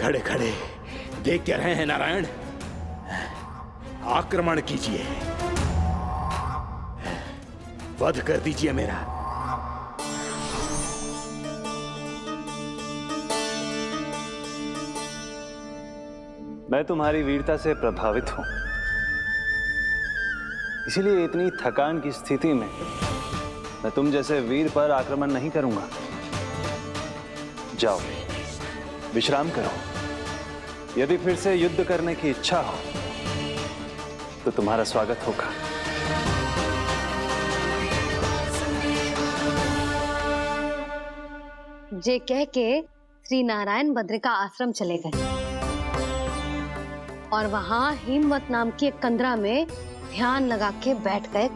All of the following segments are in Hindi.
खड़े खड़े देख क्या रहे हैं नारायण? आक्रमण कीजिए, वध कर दीजिए मेरा। मैं तुम्हारी वीरता से प्रभावित हूं, इसीलिए इतनी थकान की स्थिति में मैं तुम जैसे वीर पर आक्रमण नहीं करूंगा। जाओ, विश्राम करो। यदि फिर से युद्ध करने की इच्छा हो तो तुम्हारा स्वागत होगा। जे कह के श्री नारायण बद्रिका आश्रम चले गए और वहां हिमवत नाम की एक कंदरा में ध्यान लगा के बैठ गए।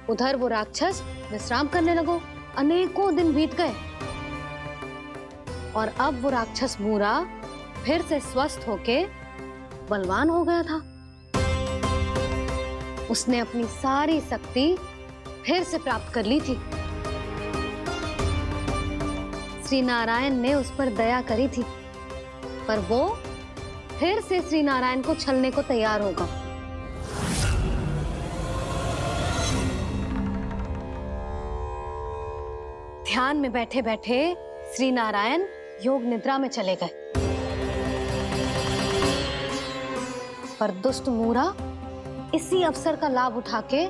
उधर वो राक्षस विश्राम करने लगो। अनेकों दिन बीत गए और अब वो राक्षस मूरा फिर से स्वस्थ होके बलवान हो गया था। उसने अपनी सारी शक्ति फिर से प्राप्त कर ली थी। श्री नारायण ने उस पर दया करी थी, पर वो फिर से श्री नारायण को छलने को तैयार होगा। ध्यान में बैठे बैठे श्री नारायण योग निद्रा में चले गए, पर दुष्ट मूरा इसी अवसर का लाभ उठा के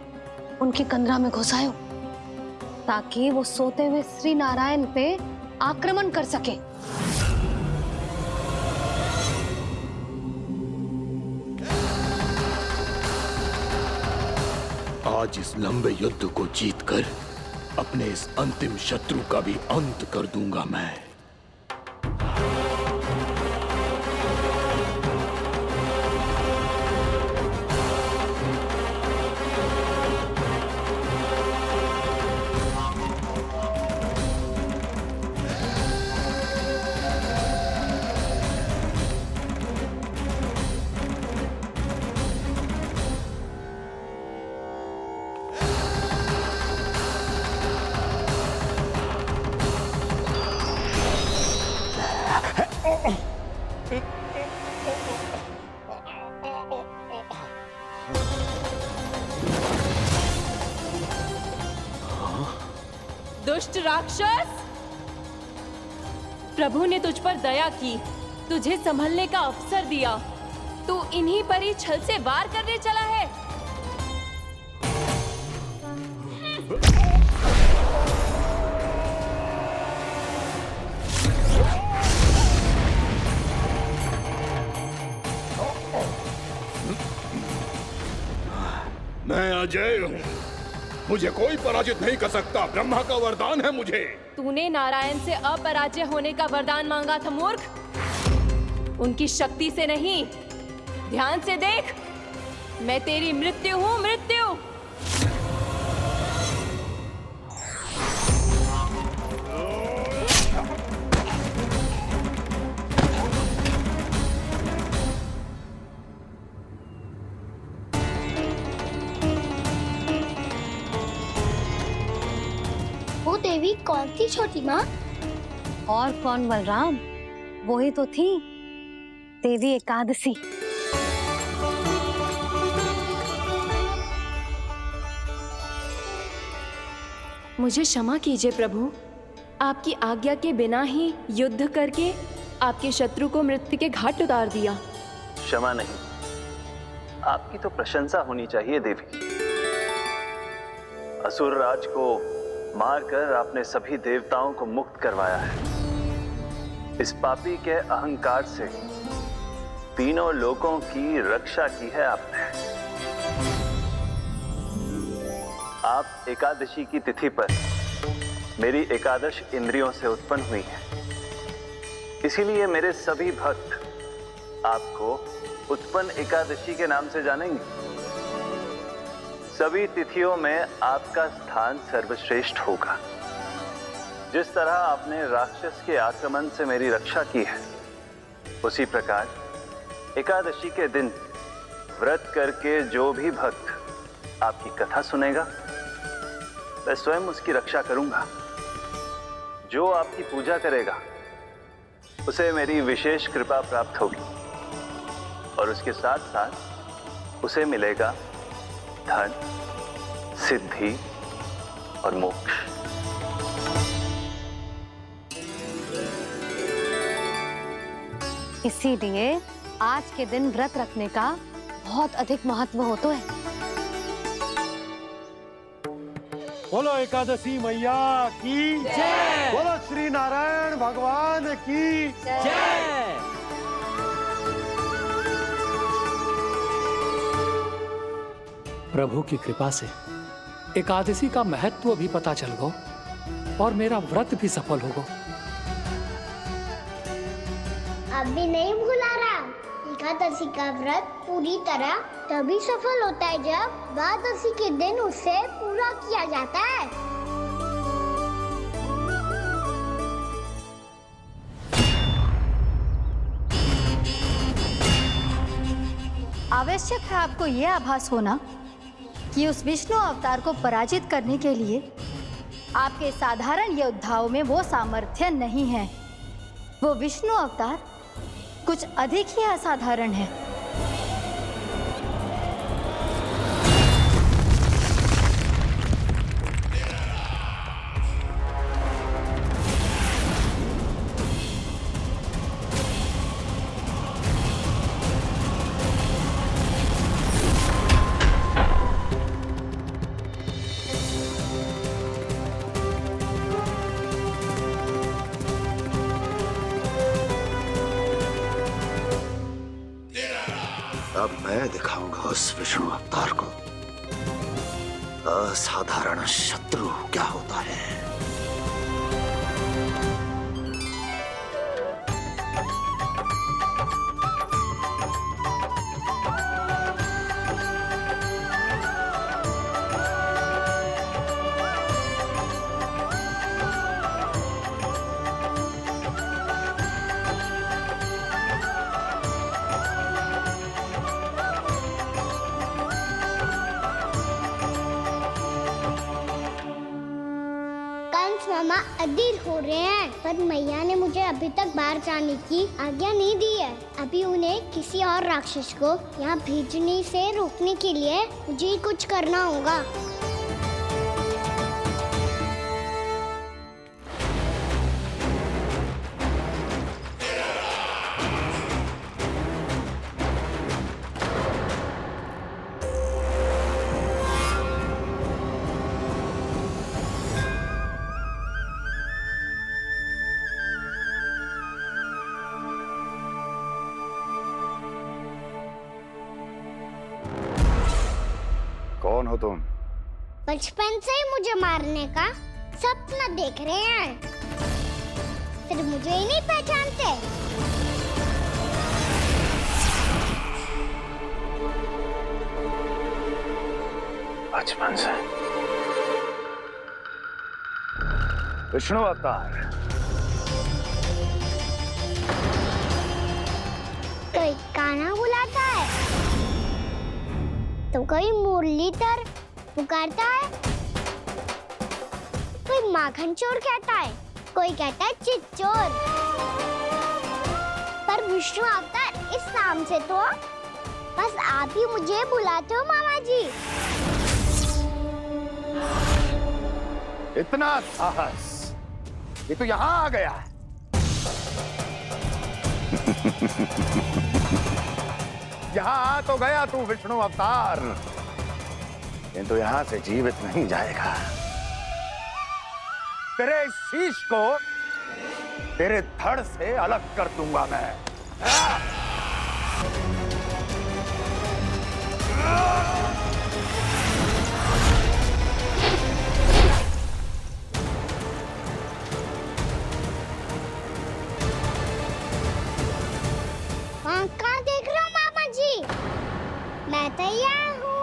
उनकी कंदरा में घुस आयो ताकि वो सोते हुए श्री नारायण पे आक्रमण कर सके। आज इस लंबे युद्ध को जीतकर अपने इस अंतिम शत्रु का भी अंत कर दूंगा मैं। दुष्ट राक्षस, प्रभु ने तुझ पर दया की, तुझे संभलने का अवसर दिया। तू इन्हीं पर ही छल से वार करने चला है। मैं अजय हूँ, मुझे कोई पराजित नहीं कर सकता। ब्रह्मा का वरदान है मुझे। तूने नारायण से अपराजय होने का वरदान मांगा था मूर्ख। उनकी शक्ति से नहीं, ध्यान से देख। मैं तेरी मृत्यु हूँ, मृत्यु। देवी कौन थी छोटी माँ? और कौन बलराम, वो ही तो थी देवी एकादशी। मुझे क्षमा कीजिए प्रभु, आपकी आज्ञा के बिना ही युद्ध करके आपके शत्रु को मृत्यु के घाट उतार दिया। क्षमा नहीं, आपकी तो प्रशंसा होनी चाहिए देवी। असुर राज को मारकर आपने सभी देवताओं को मुक्त करवाया है। इस पापी के अहंकार से तीनों लोकों की रक्षा की है आपने। आप एकादशी की तिथि पर मेरी एकादश इंद्रियों से उत्पन्न हुई हैं। इसीलिए मेरे सभी भक्त आपको उत्पन्न एकादशी के नाम से जानेंगे। सभी तिथियों में आपका स्थान सर्वश्रेष्ठ होगा। जिस तरह आपने राक्षस के आक्रमण से मेरी रक्षा की है, उसी प्रकार एकादशी के दिन व्रत करके जो भी भक्त आपकी कथा सुनेगा, मैं स्वयं उसकी रक्षा करूंगा। जो आपकी पूजा करेगा, उसे मेरी विशेष कृपा प्राप्त होगी और उसके साथ साथ उसे मिलेगा धन, सिद्धि और मोक्ष। इसीलिए आज के दिन व्रत रखने का बहुत अधिक महत्व होता है। बोलो एकादशी मैया की जय। बोलो श्री नारायण भगवान की जय। प्रभु की कृपा से एकादशी का महत्व भी पता चल गो और मेरा व्रत भी सफल हो गो। अभी नहीं भूला रहा, एकादशी का व्रत पूरी तरह तभी सफल होता है जब द्वादशी के दिन उसे पूरा किया जाता है। आवश्यक है आपको यह आभास होना कि उस विष्णु अवतार को पराजित करने के लिए आपके साधारण योद्धाओं में वो सामर्थ्य नहीं है। वो विष्णु अवतार कुछ अधिक ही असाधारण है। अब मैं दिखाऊंगा उस विष्णु अवतार को असाधारण शत्रु क्या होता है। मामा अधीर हो रहे हैं, पर मैया ने मुझे अभी तक बाहर जाने की आज्ञा नहीं दी है। अभी उन्हें किसी और राक्षस को यहाँ भेजने से रोकने के लिए मुझे कुछ करना होगा। कौन हो तुम? बचपन से ही मुझे मारने का सपना देख रहे हैं, फिर मुझे ही नहीं पहचानते। बचपन से विष्णु अवतार। कोई कान्हा बुलाता है तो कोई मुरलीधर पुकारता है, कोई माखन चोर कहता है, कोई कहता है चिच्चोर। पर विष्णु अवतार इस नाम से तो बस आप ही मुझे बुलाते हो मामा जी। इतना साहस, ये तो यहाँ आ गया है। यहाँ आ तो गया तू विष्णु अवतार, किंतु यहाँ से जीवित नहीं जाएगा। तेरे इस शीश को तेरे धड़ से अलग कर दूंगा मैं। कहाँ देख रहे हो मामा जी? मैं तैयार हूँ।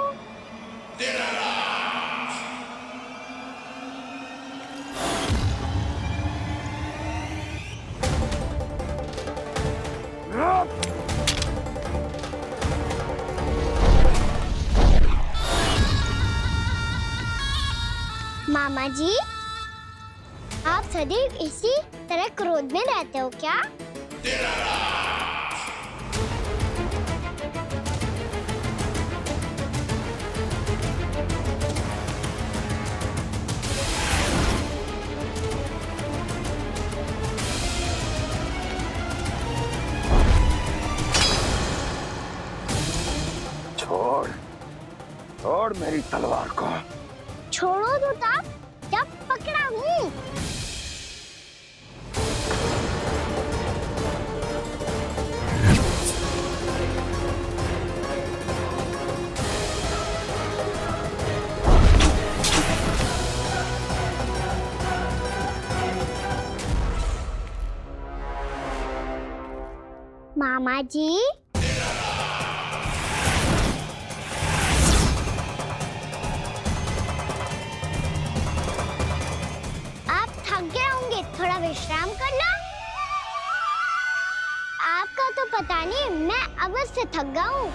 मामा जी, आप सदैव इसी तरह क्रोध में रहते हो क्या? छोड़ छोड़ मेरी तलवार को। छोड़ो तो तब जब पकड़ा हूँ। मामा जी, आप थक गए होंगे, थोड़ा विश्राम कर लो। आपका तो पता नहीं, मैं अवश्य से थक गया हूँ।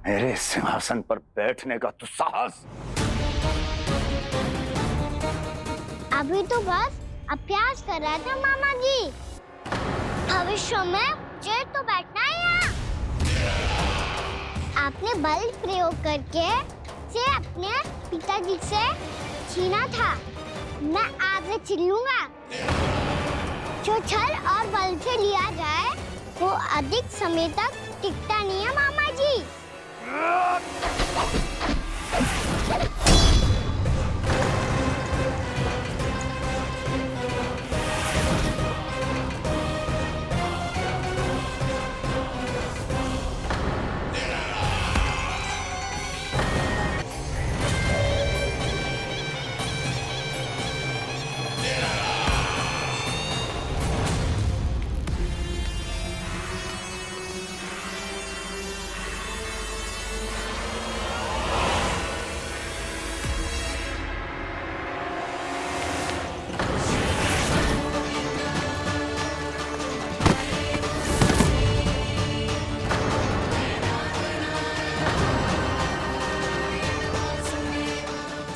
मेरे सिंहासन पर बैठने का तो साहस। अभी तो बस अभ्यास कर रहा था मामा जी। भविष्य में मुझे तो बैठना है यहाँ। आपने बल प्रयोग करके से अपने पिताजी से छीना था, मैं आपसे छीन लूंगा। जो छल और बल से लिया जाए वो अधिक समय तक टिकता नहीं है मामा जी।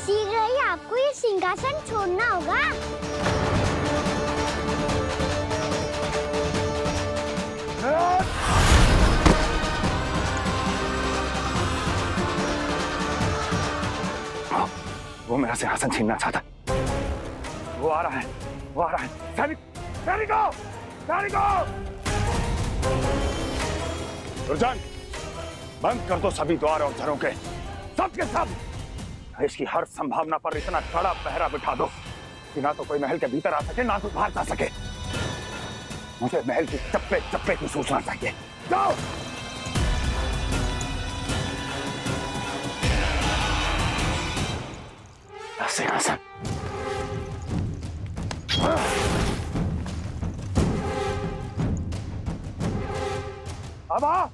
शीघ्र ही आपको ये सिंहासन छोड़ना होगा। वो मेरा सिंहासन छीनना चाहता है। वो आ रहा है, वो आ रहा है। सैनिक, सैनिकों, सैनिकों! दुर्जन, बंद कर दो सभी द्वार और झरोखे, सबके सब। इसकी हर संभावना पर इतना कड़ा पहरा बिठा दो कि ना तो कोई महल के भीतर आ सके, ना तो बाहर जा सके। मुझे महल की चप्पे चप्पे की सूचना चाहिए। जाओ। सिंहासन। अब आ,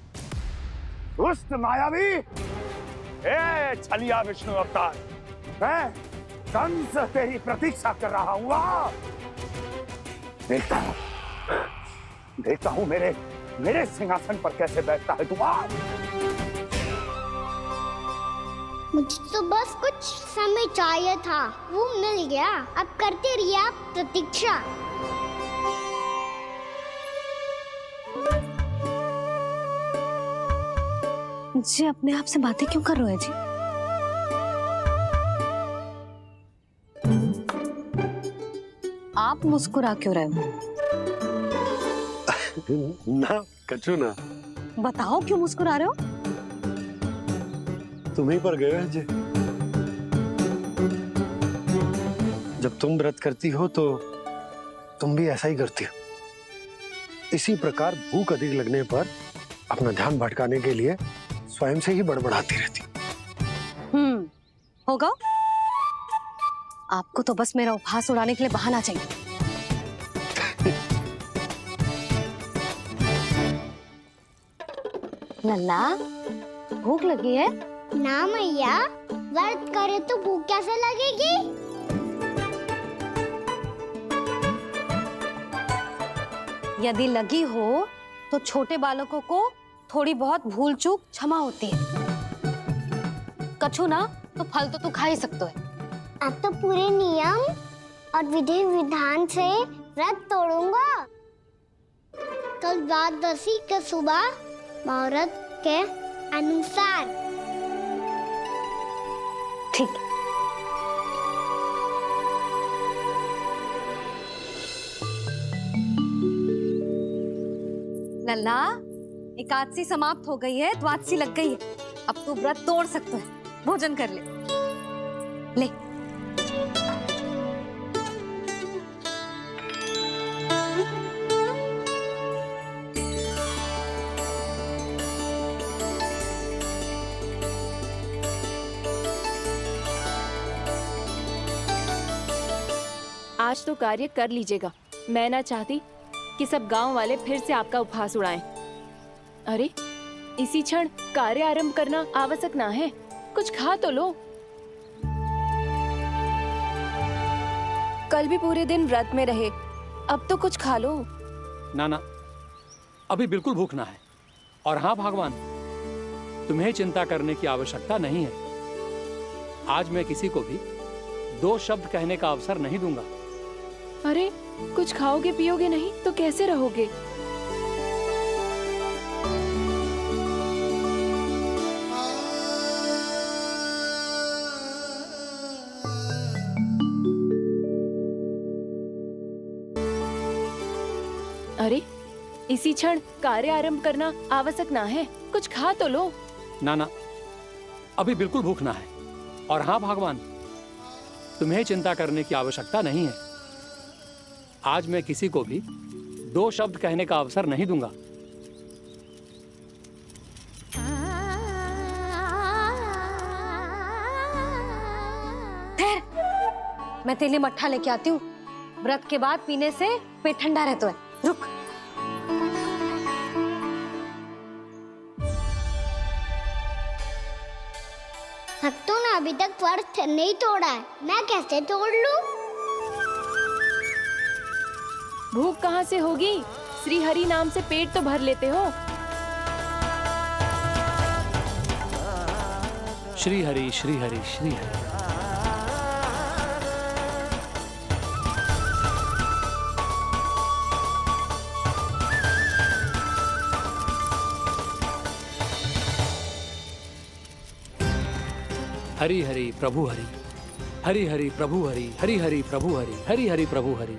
दुष्ट मायावी, ए छलिया विष्णु अवतार, मैं कंस तेरी प्रतीक्षा कर रहा हूँ। देखता हूँ मेरे सिंहासन पर कैसे बैठता है तू। मुझे तो बस कुछ समय चाहिए था, वो मिल गया। अब करते रहिए आप प्रतीक्षा। जी अपने आप से बातें क्यों कर रहे हो जी? आप मुस्कुरा क्यों रहे हो? ना कचू ना। बताओ क्यों मुस्कुरा रहे हो? तुम्हीं पर गए हैं जी। जब तुम व्रत करती हो तो तुम भी ऐसा ही करती हो। इसी प्रकार भूख अधिक लगने पर अपना ध्यान भटकाने के लिए स्वयं से ही बड़बड़ाती रहती। होगा। आपको तो बस मेरा उपहास उड़ाने के लिए बहाना चाहिए। लल्ला, भूख लगी है? ना मैया, व्रत करे तो भूख कैसे लगेगी? यदि लगी हो तो छोटे बालकों को थोड़ी बहुत भूल चूक क्षमा होती है। कछु ना तो फल तो तू खा ही सकते है। अब तो पूरे नियम और विधि विधान से व्रत तोड़ूंगा। कल द्वादशी के सुबह मुहूर्त के अनुसार। ठीक। लल्ला, एकादशी समाप्त हो गई है, द्वादशी लग गई है। अब तू व्रत तोड़ सकते है, भोजन कर ले। ले। आज तो कार्य कर लीजिएगा। मैं ना चाहती कि सब गांव वाले फिर से आपका उपहास उड़ाएं। अरे, इसी क्षण कार्य आरंभ करना आवश्यक ना है। कुछ खा तो लो। कल भी पूरे दिन व्रत में रहे, अब तो कुछ खा लो। ना ना, अभी बिल्कुल भूख ना है। और हाँ भगवान, तुम्हें चिंता करने की आवश्यकता नहीं है। आज मैं किसी को भी 2 शब्द कहने का अवसर नहीं दूंगा। अरे, कुछ खाओगे पियोगे नहीं तो कैसे रहोगे? अरे, इसी क्षण कार्य आरंभ करना आवश्यक ना है। कुछ खा तो लो। ना ना, अभी बिल्कुल भूख ना है। और हाँ भगवान, तुम्हें चिंता करने की आवश्यकता नहीं है। आज मैं किसी को भी 2 शब्द कहने का अवसर नहीं दूंगा। मैं तेरे लिए मट्ठा लेके आती हूँ। व्रत के बाद पीने से पेट ठंडा रहता है। रुक। भक्तों ने अभी तक व्रत नहीं तोड़ा है, मैं कैसे तोड़ लूं? भूख कहाँ से होगी? श्री हरि नाम से पेट तो भर लेते हो। श्री हरि श्री हरि श्री हरि। हरि हरि प्रभु हरि, हरि हरि प्रभु हरि, हरि हरि प्रभु हरि, हरि हरि प्रभु हरि।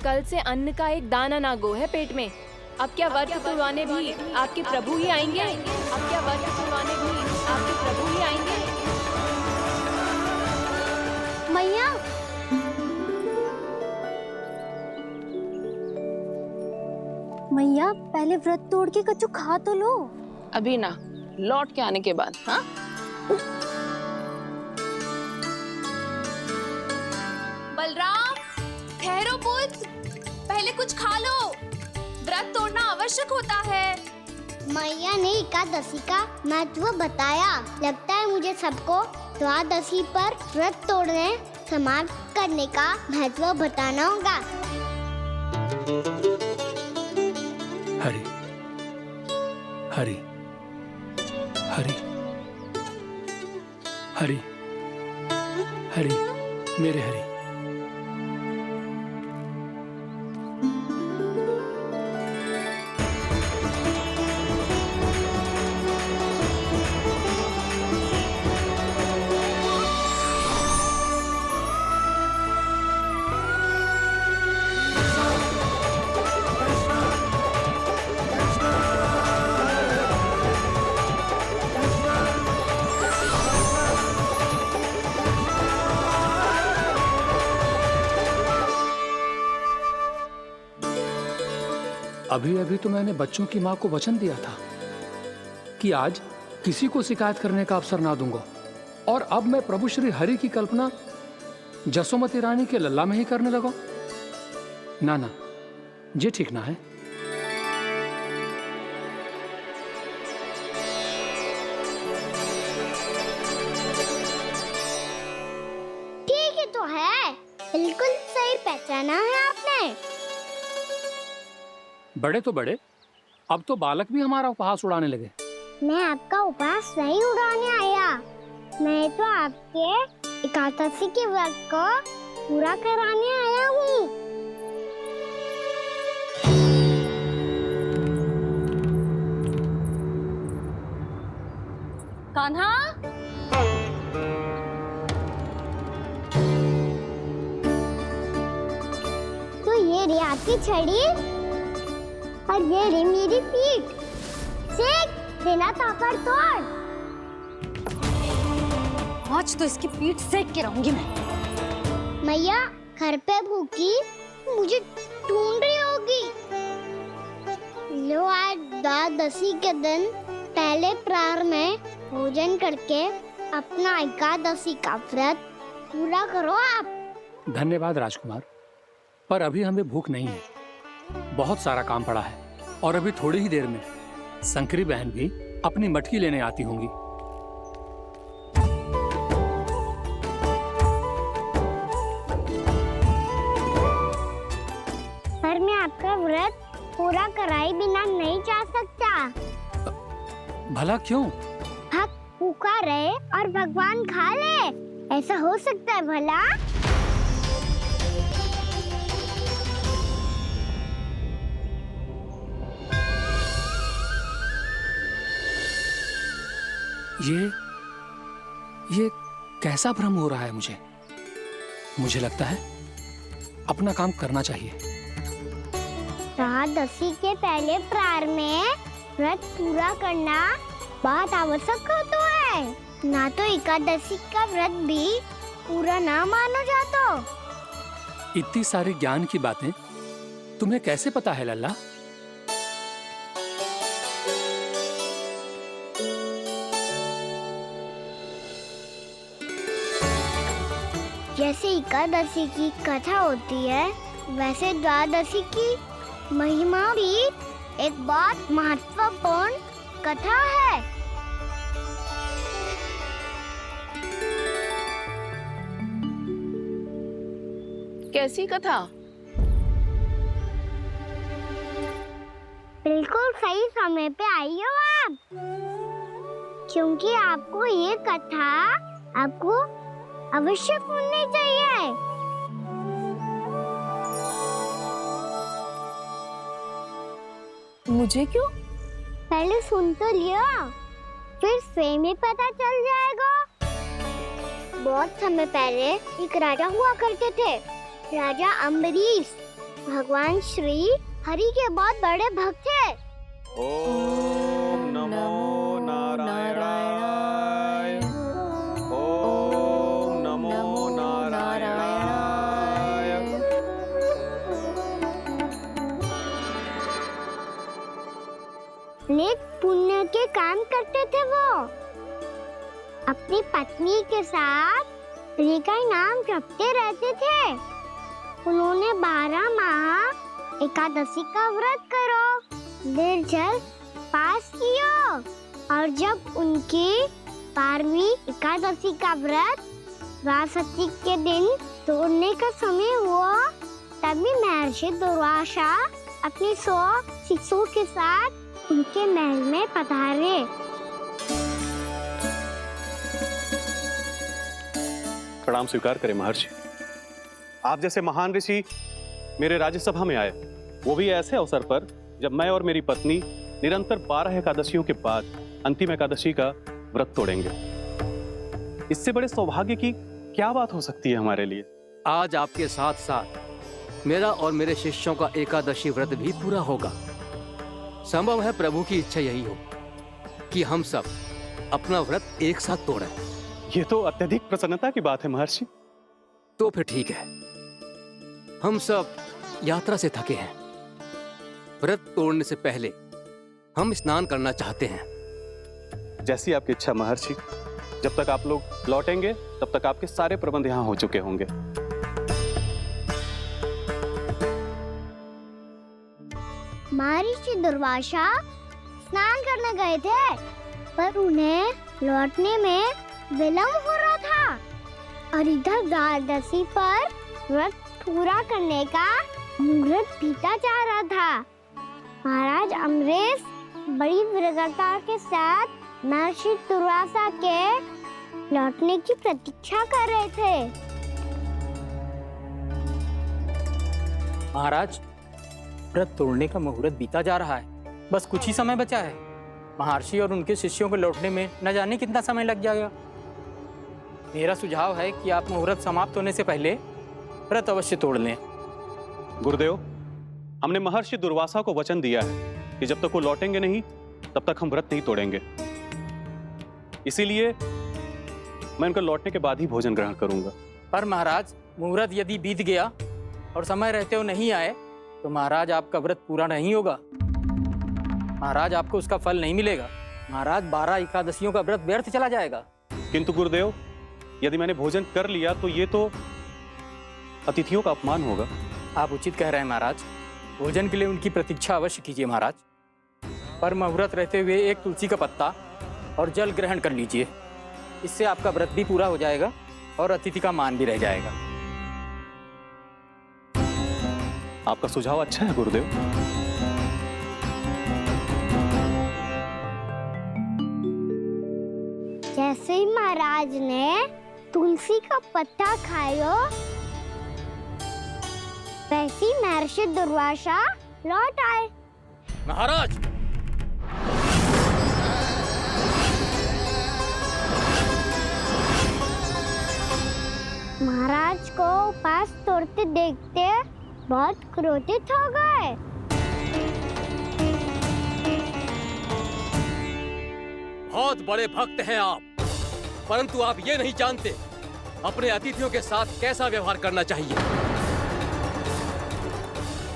कल से अन्न का एक दाना ना गो है पेट में। अब क्या व्रत तुड़वाने भी आपके प्रभु ही आएंगे? अब क्या व्रत तुड़वाने भी आपके प्रभु ही आएंगे? मैया, मैया पहले व्रत तोड़ के कछु खा तो लो। अभी ना, लौट के आने के बाद। हाँ, बलराम, ठहरो पुत्र, पहले कुछ खा लो। व्रत तोड़ना आवश्यक होता है। मैया ने एकादशी का महत्व बताया। लगता है मुझे सबको द्वादशी पर व्रत तोड़ने समाप्त करने का महत्व बताना होगा। हरि हरि हरि हरि हरि, मेरे हरि। अभी अभी तो मैंने बच्चों की मां को वचन दिया था कि आज किसी को शिकायत करने का अवसर ना दूंगा, और अब मैं प्रभु श्री हरि की कल्पना जसोमती रानी के लल्ला में ही करने लगा। ना ना, ये ठीक ना है। ठीक है तो है, बिल्कुल सही पहचाना है आपने। बड़े तो बड़े, अब तो बालक भी हमारा उपहास उड़ाने लगे। मैं आपका उपवास नहीं उड़ाने आया, मैं तो आपके एकादशी के व्रत को पूरा कराने आया हूँ। कान्हा, तो ये रे आपकी छड़ी और ये रे मेरी पीठ। सेक देना ताकत तोड़। आज तो इसकी पीठ सेक के रहूंगी मैं। मैया घर पे भूखी मुझे ढूंढ रही होगी। लो आज द्वादशी के दिन पहले प्रहर में भोजन करके अपना एकादशी का व्रत पूरा करो आप। धन्यवाद राजकुमार, पर अभी हमें भूख नहीं है। बहुत सारा काम पड़ा है और अभी थोड़ी ही देर में शंकरी बहन भी अपनी मटकी लेने आती होंगी। पर मैं आपका व्रत पूरा कराए बिना नहीं जा सकता। भला क्यों? भक्त भूखा रहे और भगवान खा ले, ऐसा हो सकता है भला? ये कैसा भ्रम हो रहा है मुझे लगता है अपना काम करना चाहिए। द्वादशी के पहले प्रहर में व्रत पूरा करना बहुत आवश्यक होता है, ना तो एकादशी का व्रत भी पूरा ना मानो जातो। इतनी सारी ज्ञान की बातें तुम्हें कैसे पता है लल्ला? जैसे एकादशी की कथा होती है, वैसे द्वादशी की महिमा भी एक बहुत महत्वपूर्ण कथा है। कैसी कथा? बिल्कुल सही समय पे आई हो आप, क्योंकि आपको ये कथा आपको अवश्य सुननी चाहिए। मुझे क्यों? पहले सुन तो लियो, फिर स्वयं ही पता चल जाएगा। बहुत समय पहले एक राजा हुआ करते थे, राजा अम्बरीश। भगवान श्री हरि के बहुत बड़े भक्त थे। ओम नमो नारायणाय। ओम नमो नारायणाय। नेक पुण्य के काम करते थे वो। अपनी पत्नी के साथ हरि का नाम जपते रहते थे। उन्होंने 12 माह एकादशी का व्रत करो निर्जल पास किया, और जब उनकी 12वीं एकादशी का व्रत द्वादशी के दिन तोड़ने का समय हुआ, तभी महर्षि दुर्वासा अपनी 100 शिष्यों के साथ उनके महल में पधारे। प्रणाम स्वीकार करें महर्षि। आप जैसे महान ऋषि मेरे राज्यसभा में आए, वो भी ऐसे अवसर पर जब मैं और मेरी पत्नी निरंतर 12 एकादशियों के बाद अंतिम एकादशी का व्रत तोड़ेंगे। इससे बड़े सौभाग्य की क्या बात हो सकती है हमारे लिए? आज आपके साथ साथ मेरा और मेरे शिष्यों का एकादशी व्रत भी पूरा होगा। संभव है प्रभु की इच्छा यही हो कि हम सब अपना व्रत एक साथ तोड़ें। ये तो अत्यधिक प्रसन्नता की बात है महर्षि। तो फिर ठीक है, हम सब यात्रा से थके हैं। व्रत तोड़ने से पहले हम स्नान करना चाहते हैं। जैसी आपकी इच्छा महर्षि। जब तक आप लोग लौटेंगे तब तक आपके सारे प्रबंध यहाँ हो चुके होंगे। महर्षि दुर्वासा स्नान करने गए थे, पर उन्हें लौटने में विलंब हो रहा था, और इधर द्वादशी पर व्रत पूरा करने का मुहूर्त बीता जा रहा था। महाराज अम्बरीश बड़ी दृढ़ता के साथ महर्षि दुर्वासा के लौटने की प्रतीक्षा कर रहे थे। महाराज, व्रत तोड़ने का मुहूर्त बीता जा रहा है। बस कुछ ही समय बचा है। महर्षि और उनके शिष्यों को लौटने में न जाने कितना समय लग जाएगा। मेरा सुझाव है कि आप मुहूर्त समाप्त होने से पहले व्रत अवश्य तोड़ लें। गुरुदेव, हमने महर्षि दुर्वासा को वचन दिया है कि जब तक वो लौटेंगे नहीं तब तक हम व्रत नहीं तोड़ेंगे। इसीलिए मैं उनके लौटने के बाद ही भोजन ग्रहण करूंगा। पर महाराज, मुहूर्त यदि बीत गया और समय रहते हो नहीं आए तो महाराज आपका व्रत पूरा नहीं होगा। महाराज, आपको उसका फल नहीं मिलेगा। महाराज, 12 एकादशियों का व्रत व्यर्थ चला जाएगा। किंतु गुरुदेव, यदि मैंने भोजन कर लिया तो ये तो अतिथियों का अपमान होगा। आप उचित कह रहे हैं महाराज। भोजन के लिए उनकी प्रतीक्षा अवश्य कीजिए महाराज। पर मुहूर्त रहते हुए एक तुलसी का पत्ता और जल ग्रहण कर लीजिए। इससे आपका व्रत भी पूरा हो जाएगा और अतिथि का मान भी रह जाएगा। आपका सुझाव अच्छा है गुरुदेव। जैसे ही महाराज ने तुलसी का पत्ता खायो, वैसे ही महर्षि दुर्वासा लौट आए। महाराज, महाराज को उपास तोड़ते देखते बहुत क्रोधित हो गए। बहुत बड़े भक्त हैं आप, परंतु आप ये नहीं जानते अपने अतिथियों के साथ कैसा व्यवहार करना चाहिए।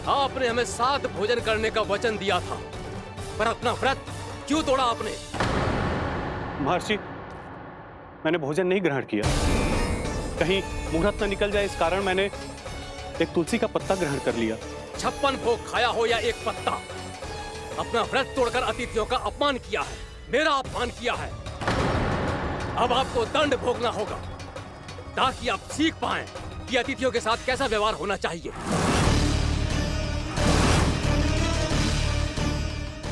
आपने हमें साथ भोजन करने का वचन दिया था, पर अपना व्रत क्यों तोड़ा आपने? महर्षि, मैंने भोजन नहीं ग्रहण किया। कहीं मुहूर्त न निकल जाए, इस कारण मैंने एक तुलसी का पत्ता ग्रहण कर लिया। 56 भोग खाया हो या एक पत्ता, अपना व्रत तोड़कर अतिथियों का अपमान किया है, मेरा अपमान किया है। अब आपको दंड भोगना होगा ताकि आप सीख पाएं कि अतिथियों के साथ कैसा व्यवहार होना चाहिए।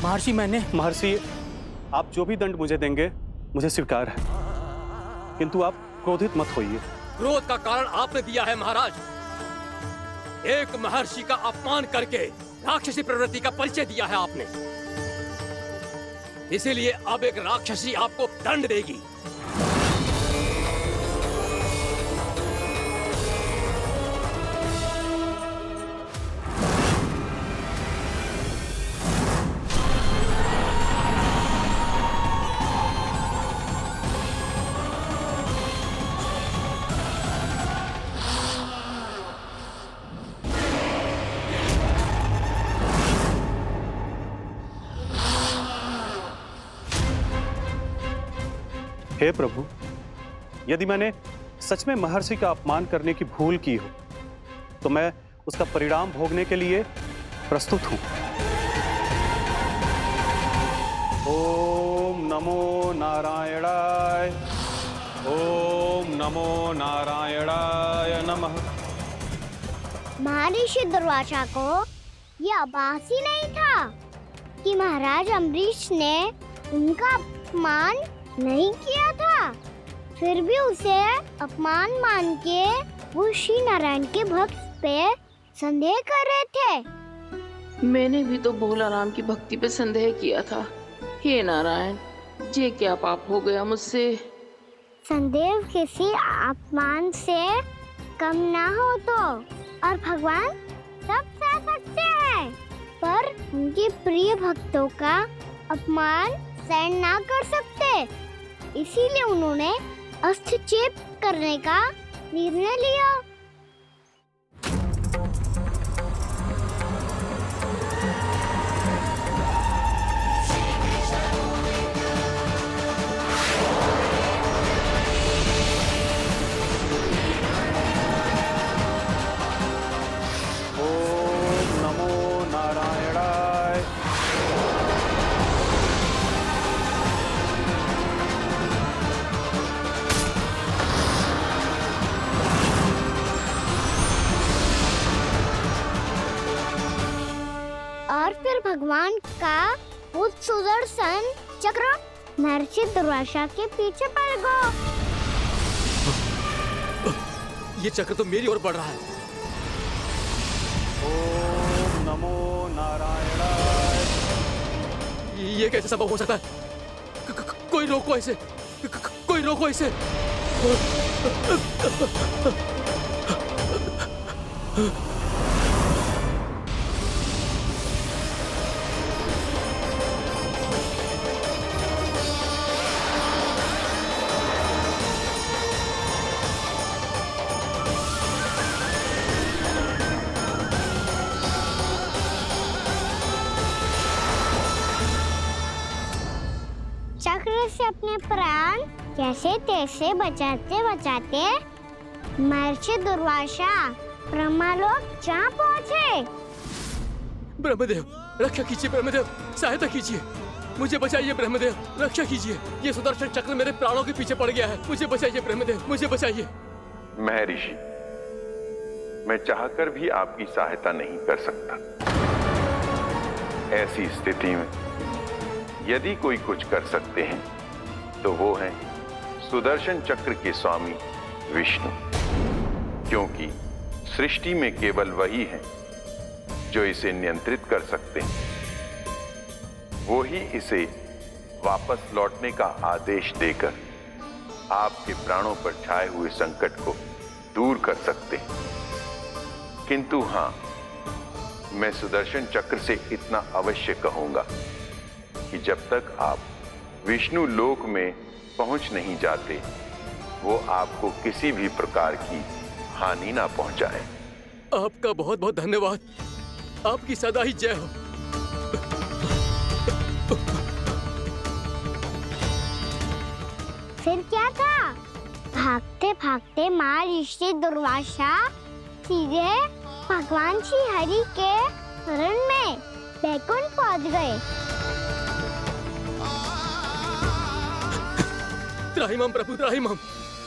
महर्षि, आप जो भी दंड मुझे देंगे मुझे स्वीकार है, किंतु आप क्रोधित मत होइए। क्रोध का कारण आपने दिया है महाराज। एक महर्षि का अपमान करके राक्षसी प्रवृत्ति का परिचय दिया है आपने। इसीलिए अब एक राक्षसी आपको दंड देगी। हे प्रभु, यदि मैंने सच में महर्षि का अपमान करने की भूल की हो तो मैं उसका परिणाम भोगने के लिए प्रस्तुत हूं। ओम नमो नारायणाय, ओम नमो नारायणाय नमः। महर्षि दुर्वासा को यह आभास ही नहीं था कि महाराज अम्बरीश ने उनका अपमान नहीं किया था। फिर भी उसे अपमान मान के वो श्री नारायण के भक्त पे संदेह कर रहे थे। मैंने भी तो भोला राम की भक्ति पे संदेह किया था। हे नारायण, ये क्या पाप हो गया मुझसे? संदेह किसी अपमान से कम ना हो तो, और भगवान सब सह सकते हैं, पर उनके प्रिय भक्तों का अपमान सहन ना कर सकते। इसीलिए उन्होंने हस्तक्षेप करने का निर्णय लिया। ओम नमो नारायणाय। और फिर भगवान का वो सुदर्शन चक्र महर्षि दुर्वासा के पीछे पड़ गया। ये चक्र तो मेरी ओर बढ़ रहा है। ओम नमो नारायणाय। ये कैसे संभव हो सकता है? कोई रोको इसे, कोई रोको इसे। चक्र से अपने प्राण कैसे तैसे बचाते बचाते महर्षि दुर्वासा ब्रह्मलोक जहाँ पहुँचे। ब्रह्मदेव रक्षा कीजिए, ब्रह्मदेव सहायता कीजिए, मुझे बचाइए ब्रह्मदेव, रक्षा कीजिए। ये सुदर्शन चक्र मेरे प्राणों के पीछे पड़ गया है, मुझे बचाइए ब्रह्मदेव, मुझे बचाइए। महर्षि, मैं चाहकर भी आपकी सहायता नहीं कर सकता। ऐसी स्थिति में यदि कोई कुछ कर सकते हैं तो वो है सुदर्शन चक्र के स्वामी विष्णु, क्योंकि सृष्टि में केवल वही है जो इसे नियंत्रित कर सकते हैं। वो ही इसे वापस लौटने का आदेश देकर आपके प्राणों पर छाए हुए संकट को दूर कर सकते हैं। किंतु हां, मैं सुदर्शन चक्र से इतना अवश्य कहूंगा कि जब तक आप विष्णु लोक में पहुंच नहीं जाते, वो आपको किसी भी प्रकार की हानि ना पहुंचाए। आपका बहुत बहुत धन्यवाद, आपकी सदा ही जय हो। फिर क्या था? भागते भागते महर्षि दुर्वासा सीधे भगवान श्री हरि के शरण में बैकुंठ पहुंच गए। त्राहिमाम प्रभु, त्राहिमाम,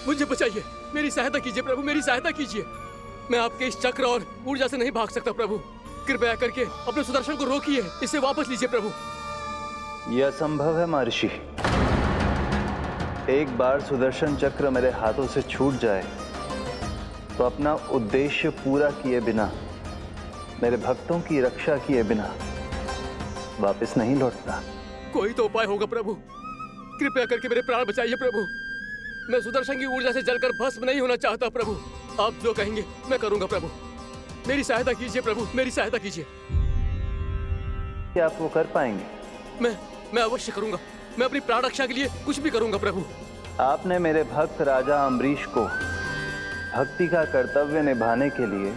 मुझे बचाइए, मेरी सहायता कीजिए प्रभु, मेरी सहायता कीजिए। मैं आपके इस चक्र और ऊर्जा से नहीं भाग सकता प्रभु, कृपया करके अपने सुदर्शन को रोकिए, इसे वापस लीजिए प्रभु। यह असंभव है महर्षि। एक बार सुदर्शन चक्र मेरे हाथों से छूट जाए तो अपना उद्देश्य पूरा किए बिना, मेरे भक्तों की रक्षा किए बिना वापस नहीं लौटता। कोई तो उपाय होगा प्रभु, कृपया करके मेरे प्राण बचाइए प्रभु। मैं सुदर्शन की ऊर्जा से जलकर भस्म नहीं होना चाहता प्रभु। आप जो कहेंगे मैं करूंगा प्रभु, मेरी सहायता कीजिए प्रभु, मेरी सहायता कीजिए। क्या आप वो कर पाएंगे? मैं अवश्य करूंगा, मैं अपनी प्राण रक्षा के लिए कुछ भी करूंगा प्रभु। आपने मेरे भक्त राजा अम्बरीश को भक्ति का कर्तव्य निभाने के लिए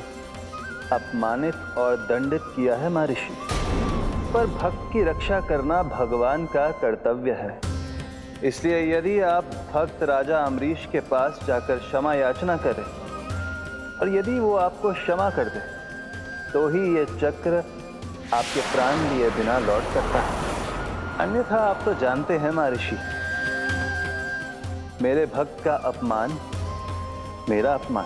अपमानित और दंडित किया है महर्षि, पर भक्त की रक्षा करना भगवान का कर्तव्य है। इसलिए यदि आप भक्त राजा अम्बरीश के पास जाकर क्षमा याचना करें और यदि वो आपको क्षमा कर दे तो ही ये चक्र आपके प्राण लिए बिना लौट सकता है। अन्यथा आप तो जानते हैं महर्षि, मेरे भक्त का अपमान मेरा अपमान।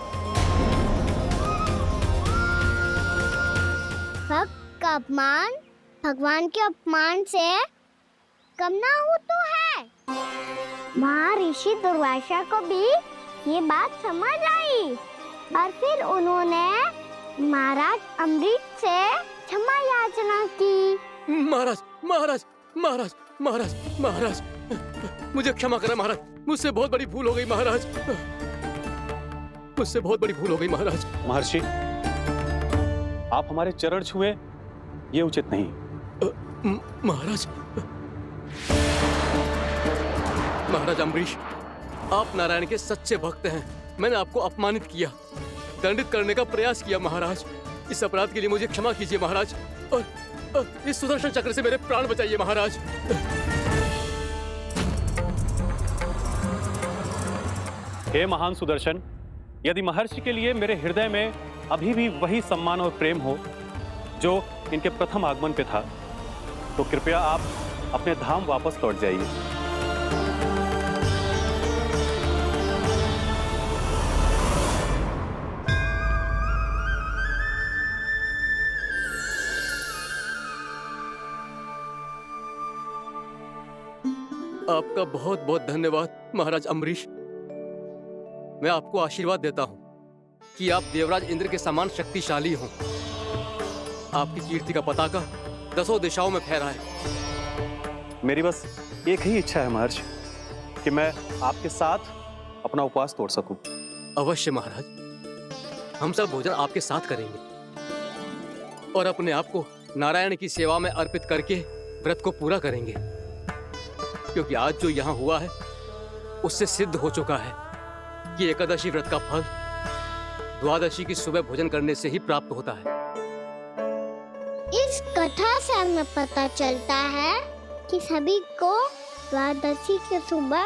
भक्त का अपमान भगवान के अपमान से कम ना हो तो है। महर्षि दुर्वासा को भी ये बात समझ आई और फिर उन्होंने महाराज अम्बरीश से क्षमा याचना की। महाराज महाराज महाराज महाराज महाराज, मुझे क्षमा करें महाराज, मुझसे बहुत बड़ी भूल हो गई महाराज, मुझसे बहुत बड़ी भूल हो गई महाराज। महर्षि, आप हमारे चरण छुए ये उचित नहीं। महाराज महाराज अम्बरीश, आप नारायण के सच्चे भक्त हैं। मैंने आपको अपमानित किया, दंडित करने का प्रयास किया महाराज। इस अपराध के लिए मुझे क्षमा कीजिए महाराज, और इस सुदर्शन चक्र से मेरे प्राण बचाइए महाराज। हे महान सुदर्शन, यदि महर्षि के लिए मेरे हृदय में अभी भी वही सम्मान और प्रेम हो जो इनके प्रथम आगमन पे था, तो कृपया आप अपने धाम वापस लौट जाइए। आपका बहुत बहुत धन्यवाद महाराज अम्बरीश। मैं आपको आशीर्वाद देता हूँ कि आप देवराज इंद्र के समान शक्तिशाली हों। आपकी कीर्ति का पताका 10 दिशाओं में फहराए। मेरी बस एक ही इच्छा है महर्षि कि मैं आपके साथ अपना उपवास तोड़ सकूं। अवश्य महाराज, हम सब भोजन आपके साथ करेंगे और अपने आप को नारायण की सेवा में अर्पित करके व्रत को पूरा करेंगे, क्योंकि आज जो यहाँ हुआ है उससे सिद्ध हो चुका है कि एकादशी व्रत का फल द्वादशी की सुबह भोजन करने से ही प्राप्त होता है। इस कथा से हमें पता चलता है कि सभी को द्वादशी की सुबह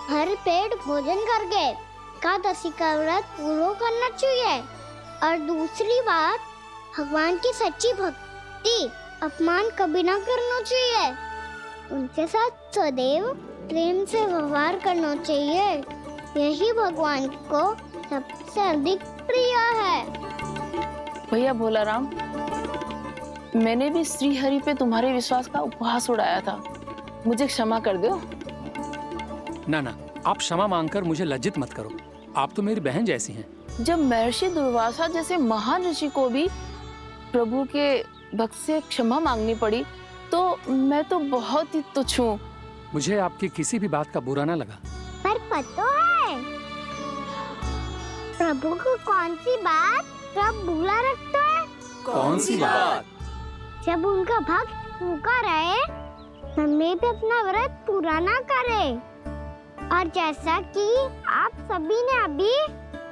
भर पेट भोजन करके एकादशी का व्रत पूरा करना चाहिए। और दूसरी बात, भगवान की सच्ची भक्ति अपमान कभी ना करना चाहिए। उनके साथ सदैव प्रेम से व्यवहार करना चाहिए। यही भगवान को सबसे अधिक प्रिय है। भैया भोलाराम, मैंने भी श्री हरि पे तुम्हारे विश्वास का उपहास उड़ाया था, मुझे क्षमा कर दो। ना ना, आप क्षमा मांगकर मुझे लज्जित मत करो। आप तो मेरी बहन जैसी हैं। जब महर्षि दुर्वासा जैसे महान ऋषि को भी प्रभु के भक्त से क्षमा मांगनी पड़ी, तो मैं तो बहुत ही तुच्छ हूँ। मुझे आपकी किसी भी बात का बुरा ना लगा। पर पता है प्रभु को कौन सी बात सब भूला रखता है? कौन सी बात? जब उनका भक्त भूखा रहे, हमें भी अपना व्रत पूरा ना करे। और जैसा कि आप सभी ने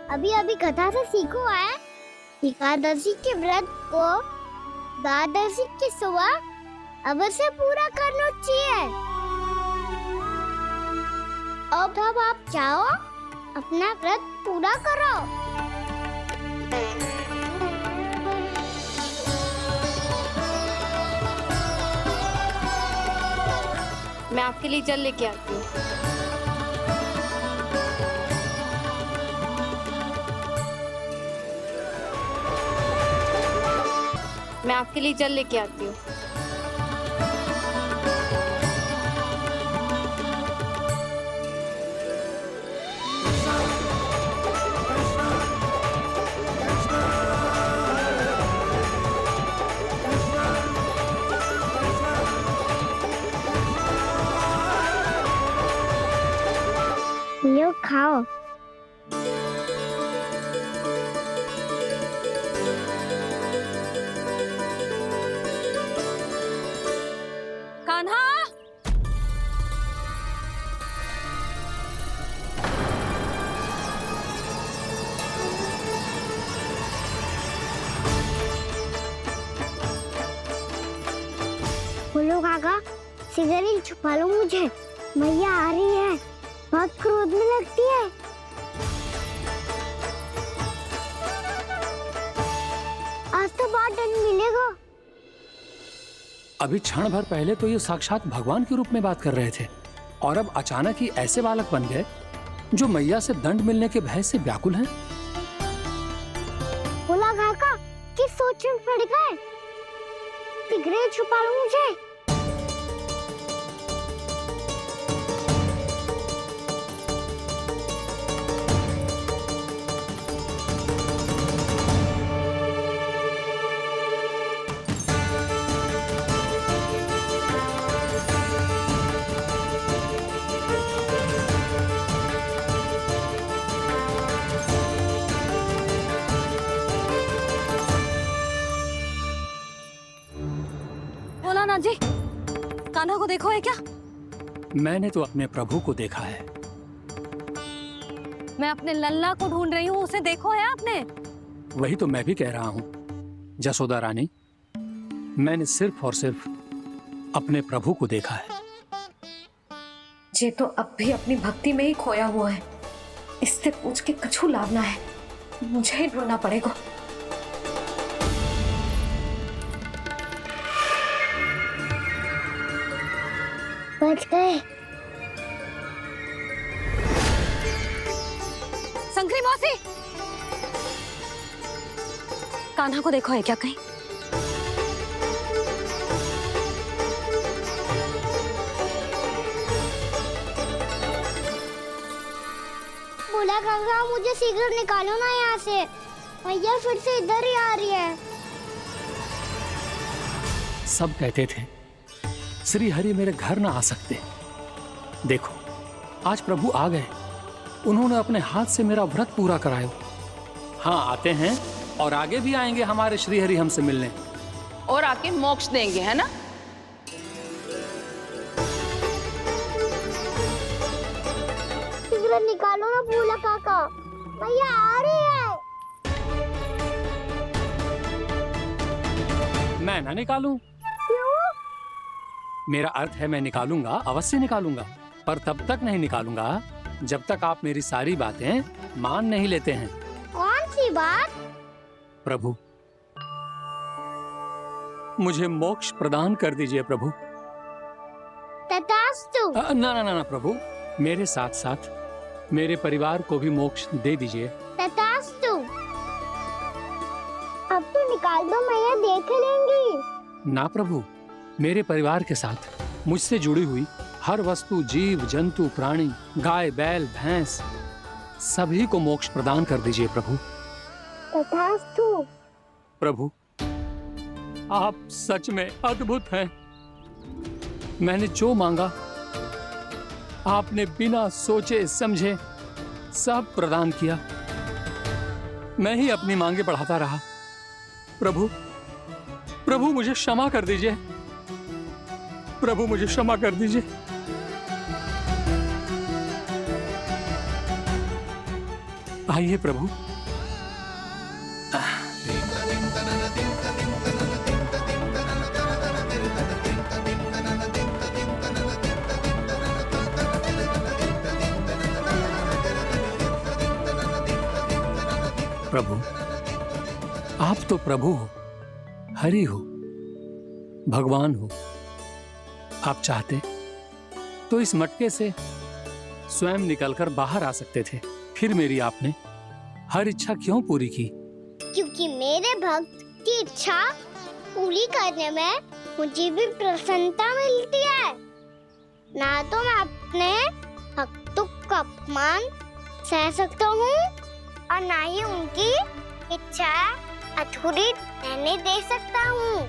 अभी कथा से सीखो है, एकादशी के व्रत को द्वादशी की सुबह अवश्य पूरा करना चाहिए। अब आप जाओ, अपना व्रत पूरा करो। मैं आपके लिए जल लेके आती हूँ। मैं आपके लिए जल लेके आती हूँ। लो खाओ। कान्हा, बोलो काका, सिगरेट छुपा लो मुझे, मैया आ रही है, बहुत क्रोध में लगती है। आज तो बहुत दंड मिलेगा। अभी क्षण भर पहले तो ये साक्षात भगवान के रूप में बात कर रहे थे, और अब अचानक ही ऐसे बालक बन गए जो मैया से दंड मिलने के भय से व्याकुल हैं। बोला काका, किस सोच में पड़ गए? सिगरेट छुपा लो मुझे। भोलानाथ जी, कान्हा को देखो है क्या? मैंने तो अपने प्रभु को देखा है। मैं अपने लल्ला को ढूंढ रही हूँ, उसे देखो है आपने? वही तो मैं भी कह रहा हूँ जसोदा रानी, मैंने सिर्फ और सिर्फ अपने प्रभु को देखा है। जे तो अब भी अपनी भक्ति में ही खोया हुआ है, इससे पूछ के कछु लाभ ना है, मुझे ही ढूंढना पड़ेगा। बच गए। शंकरी मौसी, कान्हा को देखो है क्या कहीं? भोला काका, मुझे शीघ्र निकालो ना यहाँ से। मैया फिर से इधर ही आ रही है। सब कहते थे श्री हरि मेरे घर ना आ सकते। देखो आज प्रभु आ गए, उन्होंने अपने हाथ से मेरा व्रत पूरा कराया। हाँ आते हैं और आगे भी आएंगे हमारे श्री हरि हमसे मिलने और आके मोक्ष देंगे, है ना? शीघ्र निकालो ना भोला काका, मैया आ रही है। मैं ना निकालूं? क्यों? मेरा अर्थ है मैं निकालूंगा, अवश्य निकालूंगा, पर तब तक नहीं निकालूंगा जब तक आप मेरी सारी बातें मान नहीं लेते हैं। कौन सी बात? प्रभु मुझे मोक्ष प्रदान कर दीजिए प्रभु। तथास्तु। ना ना ना ना प्रभु, मेरे साथ साथ मेरे परिवार को भी मोक्ष दे दीजिए। तथास्तु। अब तो निकाल दो, मैया देख लेंगी। ना प्रभु, मेरे परिवार के साथ मुझसे जुड़ी हुई हर वस्तु, जीव जंतु, प्राणी, गाय बैल भैंस, सभी को मोक्ष प्रदान कर दीजिए प्रभु। तथास्तु। प्रभु आप सच में अद्भुत हैं। मैंने जो मांगा आपने बिना सोचे समझे सब प्रदान किया। मैं ही अपनी मांगे बढ़ाता रहा। प्रभु प्रभु मुझे क्षमा कर दीजिए। प्रभु मुझे क्षमा कर दीजिए। आइए प्रभु। प्रभु आप तो प्रभु हो, हरि हो, भगवान हो। आप चाहते तो इस मटके से स्वयं निकलकर बाहर आ सकते थे, फिर मेरी आपने हर इच्छा क्यों पूरी की? क्योंकि मेरे भक्त की इच्छा पूरी करने में मुझे भी प्रसन्नता मिलती है। ना तो मैं अपने भक्तों का अपमान सह सकता हूँ और ना ही उनकी इच्छा अधूरी रहने दे सकता हूँ।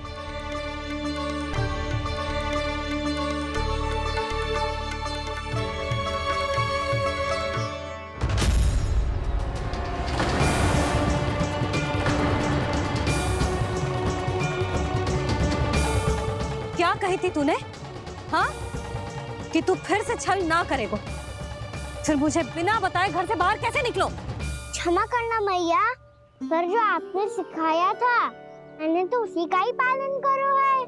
क्या कही थी तूने? हाँ, कि तू फिर से छल ना करेगा। फिर मुझे बिना बताए घर से बाहर कैसे निकलो? क्षमा करना मैया, पर जो आपने सिखाया था मैंने तो उसी का ही पालन करो है।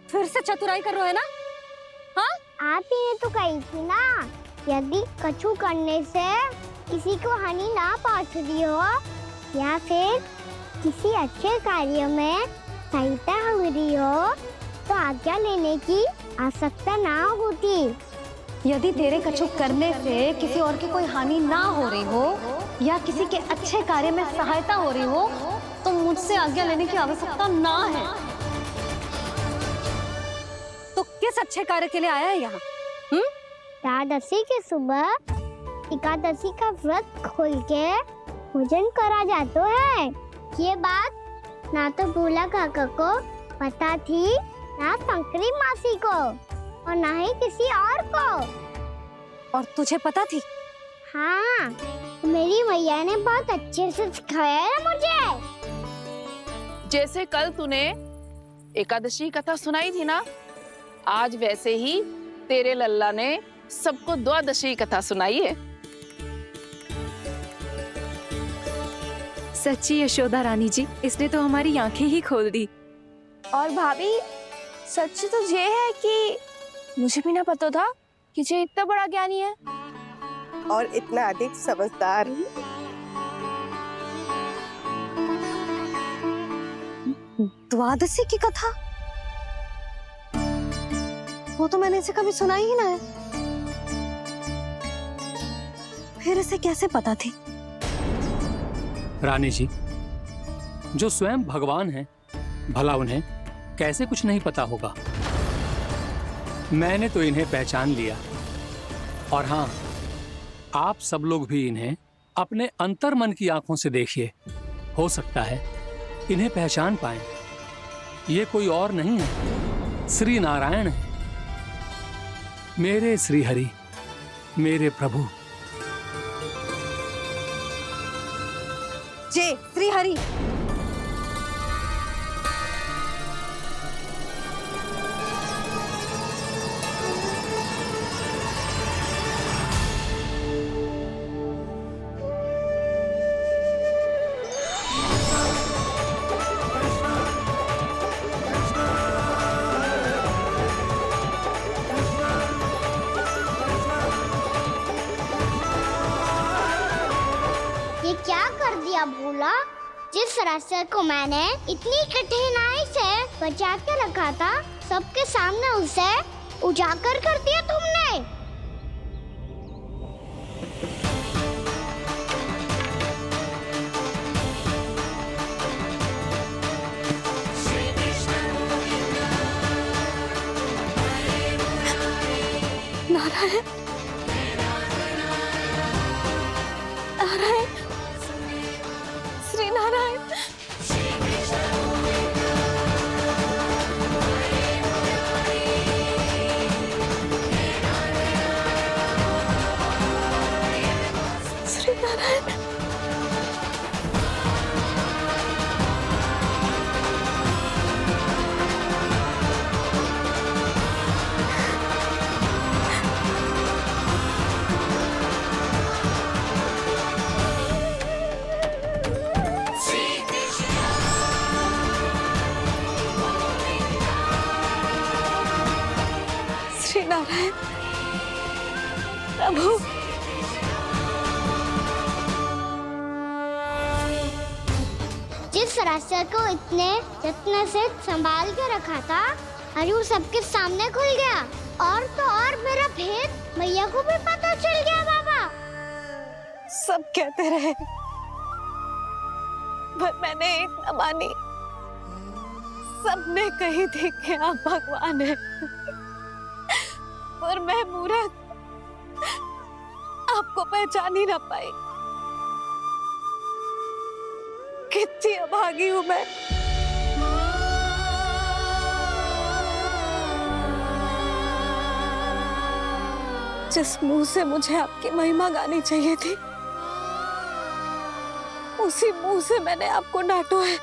फिर से चतुराई कर रहे हो है ना? हाँ? आप ही ने तो कही थी ना, यदि कछु करने से किसी को हानि ना पहुंचती हो या फिर किसी अच्छे कार्य में सहायता हो रही हो तो आज्ञा लेने की आवश्यकता ना होती। यदि तेरे कछु करने से किसी और की कोई हानि ना हो रही हो या किसी के अच्छे कार्य में सहायता हो रही हो तो मुझसे आज्ञा लेने की आवश्यकता ना है। तो किस अच्छे कार्य के लिए आया है यहाँ? एकादशी के सुबह एकादशी का व्रत खोल के भोजन करा जाता है। ये बात ना तो भोला काका को पता थी, ना शंकरी मासी को और ना ही किसी और को। और तुझे पता थी? हाँ, मेरी मैया ने बहुत अच्छे से सिखाया है मुझे। जैसे कल तूने एकादशी कथा सुनाई थी ना, आज वैसे ही तेरे लल्ला ने सबको द्वादशी कथा सुनाई है। सच्ची यशोदा रानी जी, इसने तो हमारी आंखें ही खोल दी। और भाभी सच तो ये है कि मुझे भी ना पता था कि ये इतना बड़ा ज्ञानी है और इतना अधिक समझदार। द्वादशी की कथा? वो तो मैंने इसे कभी सुना ही ना है। फिर इसे कैसे पता थी? रानी जी, जो स्वयं भगवान हैं, भला उन्हें कैसे कुछ नहीं पता होगा? मैंने तो इन्हें पहचान लिया। और हाँ, आप सब लोग भी इन्हें अपने अंतर मन की आंखों से देखिए। हो सकता है इन्हें पहचान पाएं। ये कोई और नहीं है, श्री नारायण है, मेरे श्री हरि, मेरे प्रभु। जय श्री हरि। ये क्या कर दिया भोला? जिस रास्ते को मैंने इतनी कठिनाई से बचा के रखा था, सबके सामने उसे उजागर कर दिया तुमने। नारायण, नारायण, श्री नारायण। श्री नारायण। श्री नारायण प्रभु। जिस रास्ते को इतने जत्न से संभाल के रखा था, आज वो सबके सामने खुल गया। और तो और मेरा भेद मैया को भी पता चल गया बाबा। सब कहते रहे पर मैंने एक न मानी। सबने कही थी कि आप भगवान हैं, पर मैं मूर्ख आपको पहचान ही ना पाई। कितनी अभागी हूं मैं। जिस मुंह से मुझे आपकी महिमा गानी चाहिए थी, उसी मुंह से मैंने आपको डांटा है।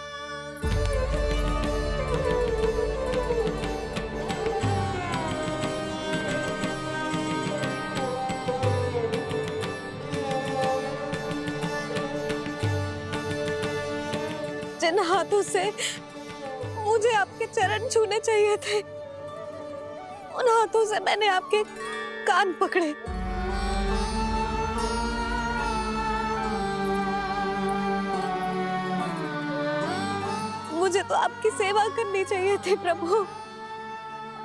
जिन हाथों से मुझे आपके चरण छूने चाहिए थे, उन हाथों से मैंने आपके कान पकड़े। मुझे तो आपकी सेवा करनी चाहिए थी प्रभु,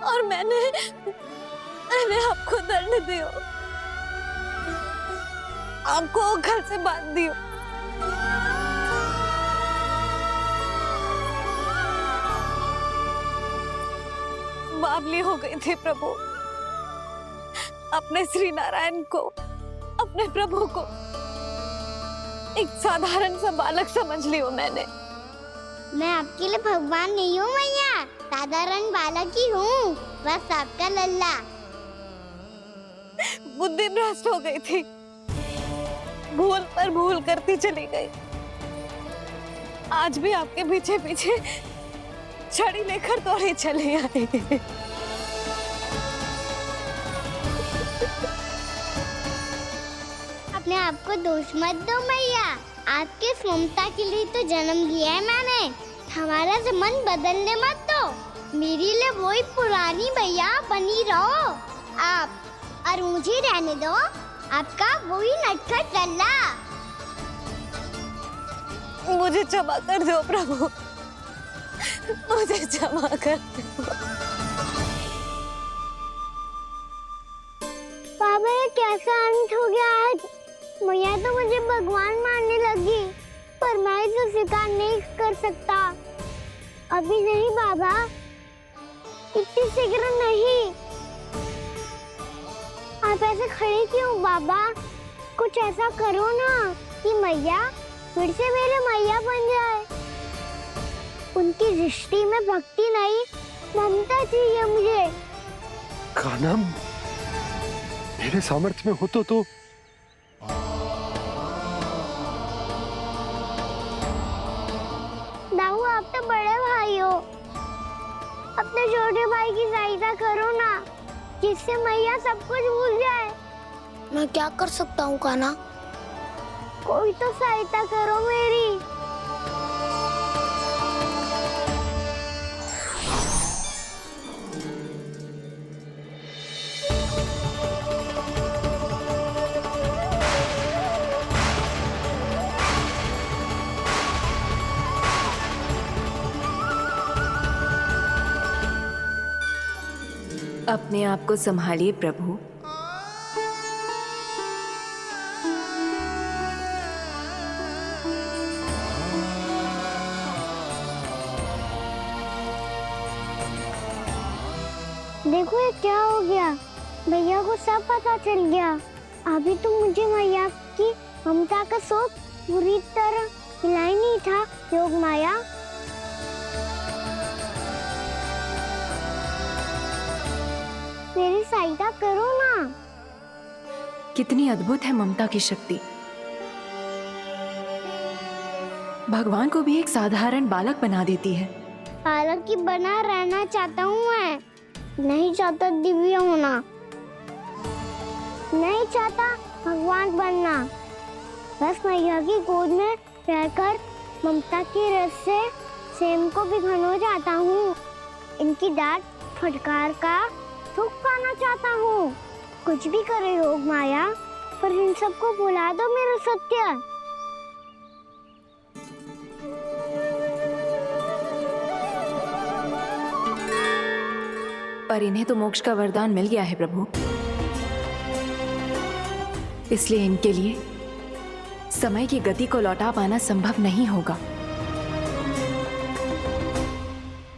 और मैंने आपको दंड दियो, आपको घर से बांध दियो। बावली हो गई थी प्रभु। अपने श्री नारायण को, अपने प्रभु को एक साधारण सा बालक समझ लियो मैंने। मैं आपके लिए भगवान नहीं हूँ मैया, साधारण बालक ही हूँ, बस आपका लल्ला। बुद्धि भ्रष्ट हो गई थी, भूल पर भूल करती चली गई। आज भी आपके पीछे पीछे छड़ी लेकर दौड़े चले आए। अपने आप को दोष मत दो मैया, आपके ममता के लिए तो जन्म लिया है मैंने। हमारा मन बदलने मत दो। मेरे लिए वही पुरानी भैया बनी रहो आप, और मुझे रहने दो आपका वही नटखट लल्ला। मुझे क्षमा कर दो प्रभु, मुझे क्षमा कर दो। बाबा ये कैसा अंत हो गया आज? मैया तो मुझे भगवान मानने लगी, पर मैं इसे स्वीकार नहीं कर सकता। अभी नहीं बाबा, इतनी शीघ्र नहीं। आप ऐसे खड़े क्यों बाबा? कुछ ऐसा करो ना कि मैया फिर से मेरे मैया बन जाए। उनकी दृष्टि में भक्ति नहीं, ममता चाहिए मुझे। कान्हा, मेरे सामर्थ्य में हो तो दाऊ, आप तो बड़े भाई हो, अपने छोटे भाई की सहायता करो ना, जिससे मैया सब कुछ भूल जाए। मैं क्या कर सकता हूँ कान्हा? कोई तो सहायता करो मेरी। अपने आप को संभालिए प्रभु। देखो ये क्या हो गया, भैया को सब पता चल गया। अभी तो मुझे मैया की ममता का शौक पूरी तरह मिला ही नहीं था। योग माया, मेरी सहायता करो ना। कितनी अद्भुत है ममता की शक्ति। भगवान को भी एक साधारण बालक बना देती है। बालक की बना रहना चाहता हूँ मैं, नहीं चाहता दिव्य होना, नहीं चाहता भगवान बनना। बस मैया की गोद में रहकर ममता की रस से सेम को भिगोना चाहता हूँ। इनकी डांट फटकार का सुख पाना चाहता हूँ। कुछ भी करे योग माया, पर इन सबको भुला दो मेरा सत्य। पर इन्हें तो मोक्ष का वरदान मिल गया है प्रभु, इसलिए इनके लिए समय की गति को लौटा पाना संभव नहीं होगा।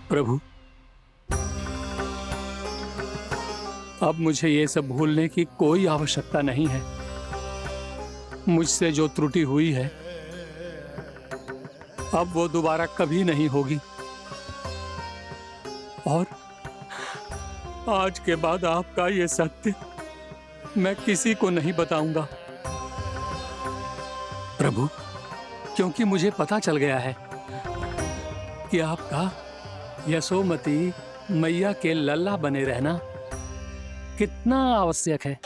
प्रभु, अब मुझे ये सब भूलने की कोई आवश्यकता नहीं है। मुझसे जो त्रुटि हुई है अब वो दोबारा कभी नहीं होगी, और आज के बाद आपका ये सत्य मैं किसी को नहीं बताऊंगा प्रभु, क्योंकि मुझे पता चल गया है कि आपका यशोमती मैया के लल्ला बने रहना कितना आवश्यक है।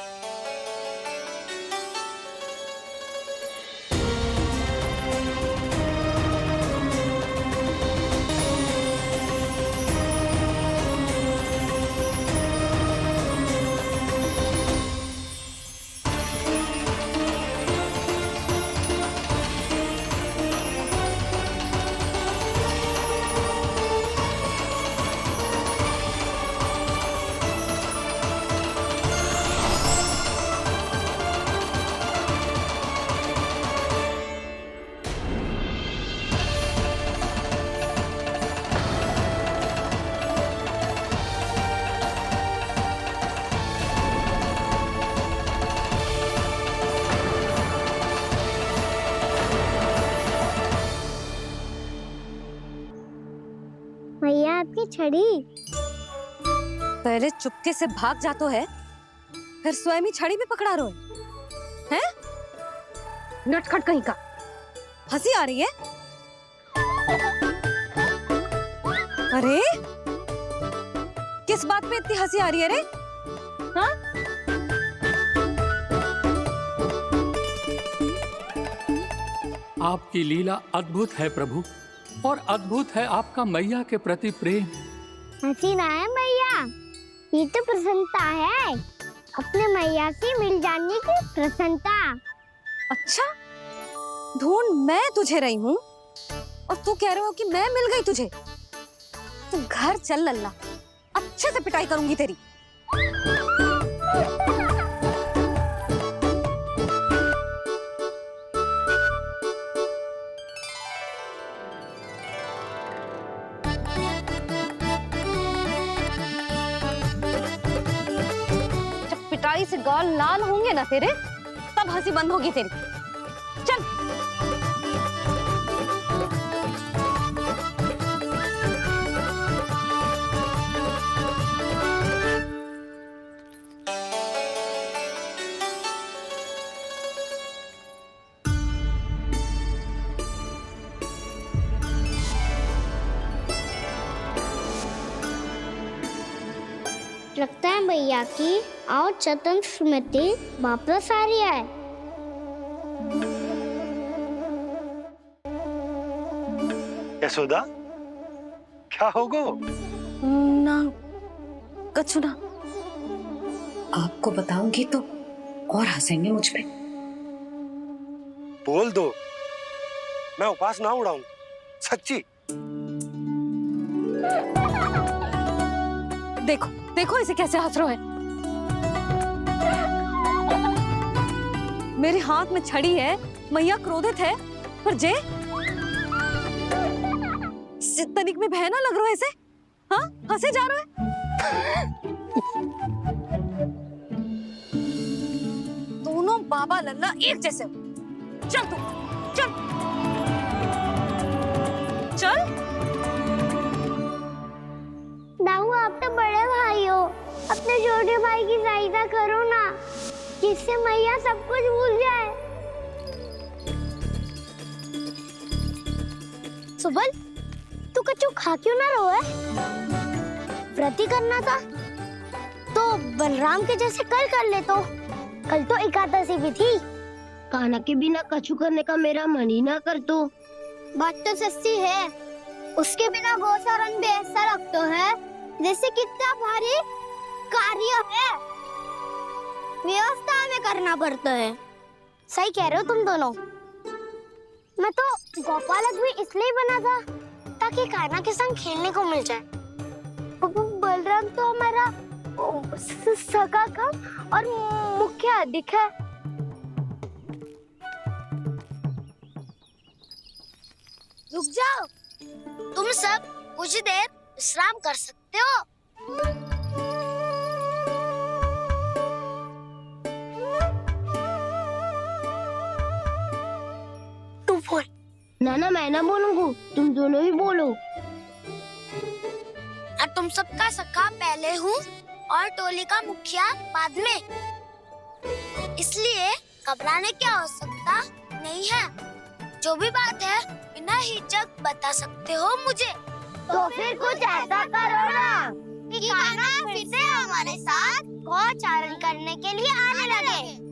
मैया आपकी छड़ी। पहले चुपके से भाग जातो है, फिर स्वयं ही छड़ी में पकड़ा रोए हैं? नटखट कहीं का। हंसी आ रही है? अरे किस बात पे इतनी हंसी आ रही है रे? हाँ? आपकी लीला अद्भुत है प्रभु, और अद्भुत है आपका मैया के प्रति प्रेम। हंसी ना है मैया, ये तो प्रसन्नता है, अपने मैया से मिल जाने की प्रसन्नता। अच्छा, ढूंढ मैं तुझे रही हूँ और तू कह रहे हो कि मैं मिल गई तुझे। तू घर चल लल्ला, अच्छे से पिटाई करूंगी तेरी। जब पिटाई से गाल लाल होंगे ना तेरे, तब तब हंसी बंद होगी तेरी। चल। लगता है भैया की और चतन स्मृति वापस आ रही है। यशोदा, क्या होगो? ना कछु ना। आपको बताऊंगी तो और हंसेंगे मुझ पे। बोल दो, मैं उपवास ना उड़ाऊं, सच्ची। देखो देखो इसे कैसे हंस रहा है। मेरे हाथ में छड़ी है, मैया क्रोधित है, पर जे तनिक में बहना लग रहा है इसे। हाँ, हंसे जा रहा है। दोनों बाबा लल्ला एक जैसे हो। चल तू, चल चल। दाऊ, आप तो बड़े भाई हो, अपने छोटे भाई की सहायता करो ना, जिससे मैया सब कुछ भूल जाए। सुबल, तू कछु खा क्यों ना रहो है? व्रत ही करना था तो बलराम के जैसे कल कर ले। तो कल तो एकादशी भी थी। खाना के बिना कछु करने का मेरा मन ही ना कर। तो बात तो सच्ची है, उसके बिना गोचारण भी ऐसा लगता है जैसे कितना भारी कार्य है, व्यवस्था में करना पड़ता है। सही कह रहे हो तुम दोनों। मैं तो गोपालक भी इसलिए बना था ताकि कान्हा के संग खेलने को मिल जाए। बलराम तो हमारा सगा काम और मुख्य अधिक है। रुक जाओ, तुम सब कुछ देर विश्राम कर सकते हो। तू बोल। ना मैं ना बोलूंगा, तुम दोनों ही बोलो। और तुम सबका सखा पहले हूँ और टोली का मुखिया बाद में, इसलिए घबराने की आवश्यकता नहीं है। जो भी बात है बिना हिचक बता सकते हो मुझे। तो फिर कुछ ऐसा करो ना कि कान्हा फिर से हमारे साथ गोचारण करने के लिए आने लगे।